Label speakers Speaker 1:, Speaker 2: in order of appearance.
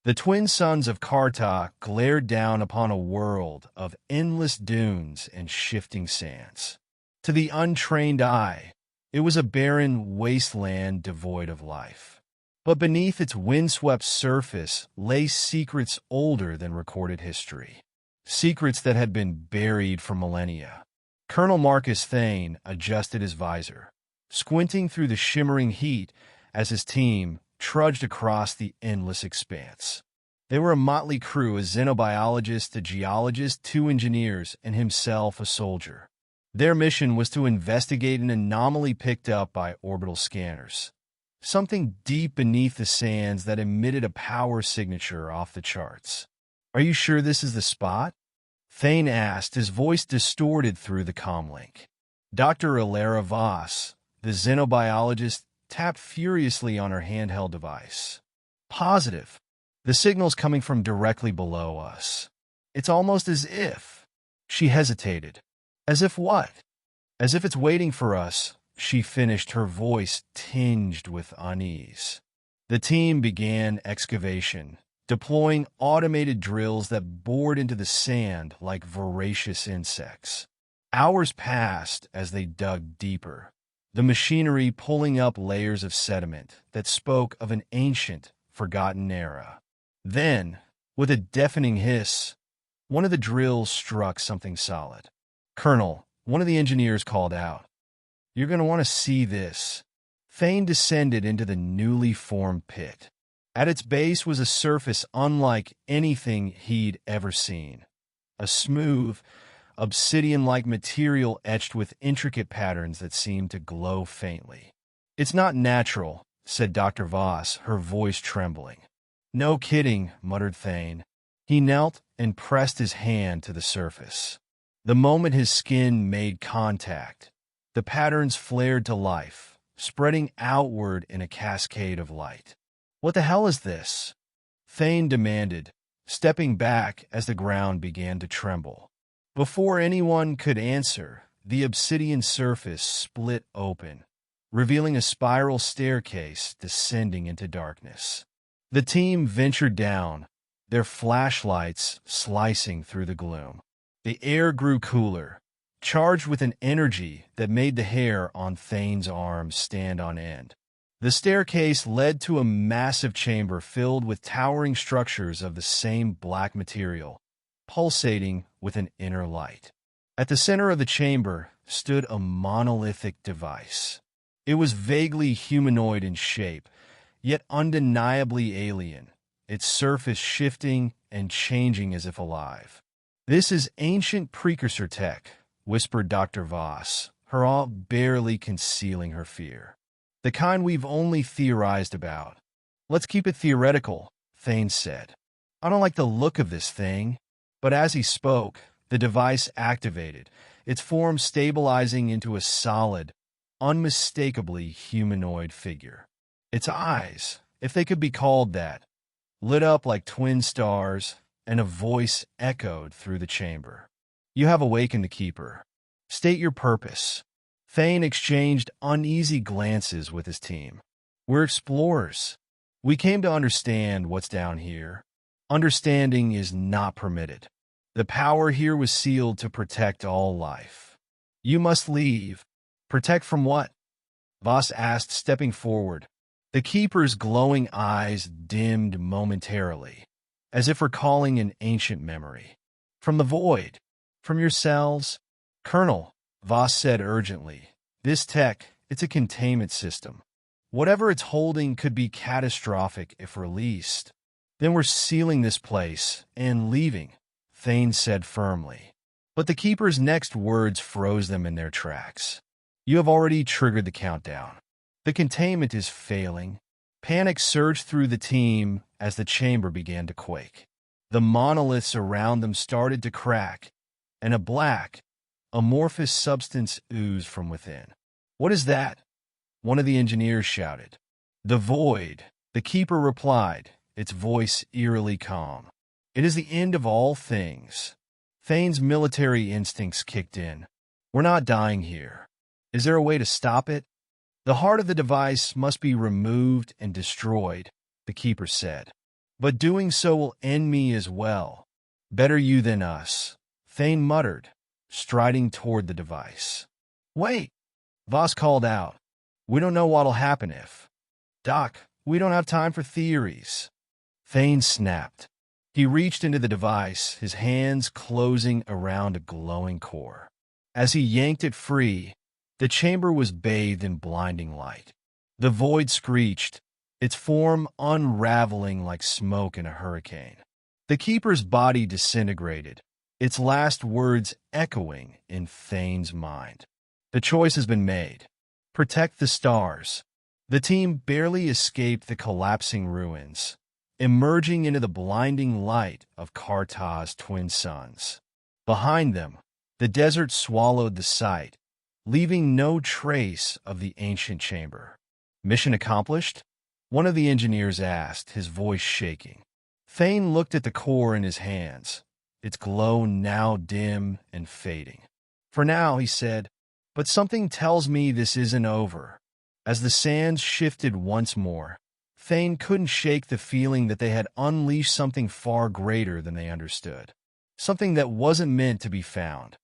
Speaker 1: The twin suns of Kahr'ta glared down upon a world of endless dunes and shifting sands. To the untrained eye, it was a barren wasteland devoid of life. But beneath its windswept surface lay secrets older than recorded history. Secrets that had been buried for millennia. Colonel Marcus Thane adjusted his visor, squinting through the shimmering heat as his team trudged across the endless expanse. They were a motley crew, a xenobiologist, a geologist, 2 engineers, and himself a soldier. Their mission was to investigate an anomaly picked up by orbital scanners. Something deep beneath the sands that emitted a power signature off the charts. "Are you sure this is the spot?" Thane asked, his voice distorted through the comlink. Dr. Alara Voss, the xenobiologist, tapped furiously on her handheld device. "Positive. The signal's coming from directly below us. It's almost as if—" She hesitated. "As if what?" "As if it's waiting for us," she finished, her voice tinged with unease. The team began excavation, deploying automated drills that bored into the sand like voracious insects. Hours passed as they dug deeper, the machinery pulling up layers of sediment that spoke of an ancient, forgotten era. Then, with a deafening hiss, one of the drills struck something solid. "Colonel," one of the engineers called out, "you're going to want to see this." Thane descended into the newly formed pit. At its base was a surface unlike anything he'd ever seen. A smooth, obsidian-like material etched with intricate patterns that seemed to glow faintly. "It's not natural," said Dr. Voss, her voice trembling. "No kidding," muttered Thane. He knelt and pressed his hand to the surface. The moment his skin made contact, the patterns flared to life, spreading outward in a cascade of light. "What the hell is this?" Thane demanded, stepping back as the ground began to tremble. Before anyone could answer, the obsidian surface split open, revealing a spiral staircase descending into darkness. The team ventured down, their flashlights slicing through the gloom. The air grew cooler, charged with an energy that made the hair on Thane's arms stand on end. The staircase led to a massive chamber filled with towering structures of the same black material, pulsating with an inner light. At the center of the chamber stood a monolithic device. It was vaguely humanoid in shape, yet undeniably alien, its surface shifting and changing as if alive. "This is ancient precursor tech," whispered Dr. Voss, her awe barely concealing her fear. "The kind we've only theorized about." "Let's keep it theoretical," Thane said. "I don't like the look of this thing." But as he spoke, the device activated, its form stabilizing into a solid, unmistakably humanoid figure. Its eyes, if they could be called that, lit up like twin stars, and a voice echoed through the chamber. "You have awakened the Keeper. State your purpose." Thane exchanged uneasy glances with his team. "We're explorers. We came to understand what's down here. Understanding is not permitted. The power here was sealed to protect all life. You must leave." "Protect from what?" Voss asked, stepping forward. The Keeper's glowing eyes dimmed momentarily, as if recalling an ancient memory. "From the void. From yourselves." "Colonel," Voss said urgently, "this tech, it's a containment system. Whatever it's holding could be catastrophic if released." "Then we're sealing this place and leaving," Thane said firmly. But the Keeper's next words froze them in their tracks. "You have already triggered the countdown. The containment is failing." Panic surged through the team as the chamber began to quake. The monoliths around them started to crack, and a black, amorphous substance oozed from within. "What is that?" one of the engineers shouted. "The void," the Keeper replied, its voice eerily calm. "It is the end of all things." Thane's military instincts kicked in. "We're not dying here. Is there a way to stop it?" "The heart of the device must be removed and destroyed," the Keeper said. But doing so will end me as well. Better you than us, Thane muttered, striding toward the device. Wait, Voss called out. We don't know what'll happen if. Doc, we don't have time for theories. Thane snapped. He reached into the device, his hands closing around a glowing core. As he yanked it free, the chamber was bathed in blinding light. The void screeched, its form unraveling like smoke in a hurricane. The Keeper's body disintegrated, its last words echoing in Thane's mind. The choice has been made. Protect the stars. The team barely escaped the collapsing ruins, emerging into the blinding light of Kahr'ta's twin suns. Behind them, the desert swallowed the sight, leaving no trace of the ancient chamber. Mission accomplished? One of the engineers asked, his voice shaking. Thane looked at the core in his hands, its glow now dim and fading. For now, he said, but something tells me this isn't over. As the sands shifted once more, Thane couldn't shake the feeling that they had unleashed something far greater than they understood. Something that wasn't meant to be found,